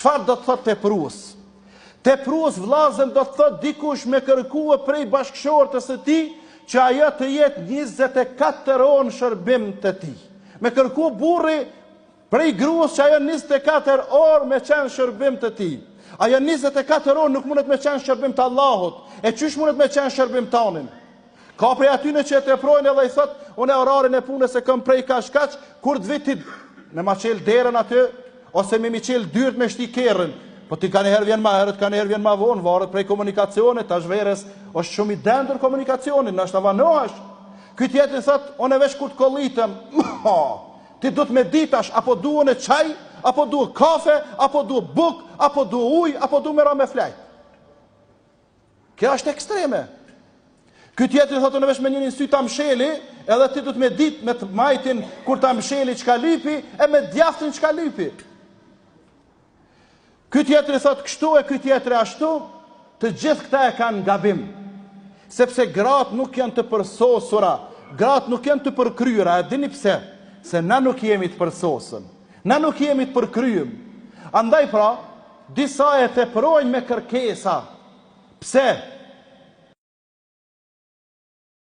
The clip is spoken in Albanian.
Çfarë do të thotë teprues? Teprues vllazën do të thotë dikush me kërkue prej bashkëshortës së tij që ajo të jetë 24 orë në shërbim të tij. Me kërku burri prej gruas që ajo 24 orë me qenë shërbim të tij. Ajo 24 orë nuk mundet me qenë shërbim të Allahut. E qysh mundet me qenë shërbim tonin? Ka prej atyne që e teprojnë edhe i thot, unë e orarin e punës e këm prej kashkaq, kur të vitit me ma qelë derën aty, ose me mi qelë dyrt me shti kerën. Po ti ka njëherë vjen ma herët, ka njëherë vjen ma vonë, varet prej komunikacionit, tash verës është shumë i dendur komunikacionit, nështë të vanohash. Këtë jetin thot, unë e vesh kur të kollitëm, ti du të me ditash, apo duhen e qaj, apo duhe kafe, apo duhe buk, apo duhe uj, apo duhe me ra me flajt. Kjo është ekstreme. Këtë jetin thot, unë e vesh me njënin sy të msheli, edhe ti du të me dit me të majtin kur të msheli qka lipi, e me djaftin qka lipi. Ky tjetri thot kështu e ky tjetri ashtu, të gjithë këta e kanë gabim. Sepse gratë nuk janë të përsosura, gratë nuk janë të përkryera, e dini pse? Se na nuk jemi të përsosën, na nuk jemi të përkryem. Andaj pra, disa e teprojnë me kërkesa. Pse?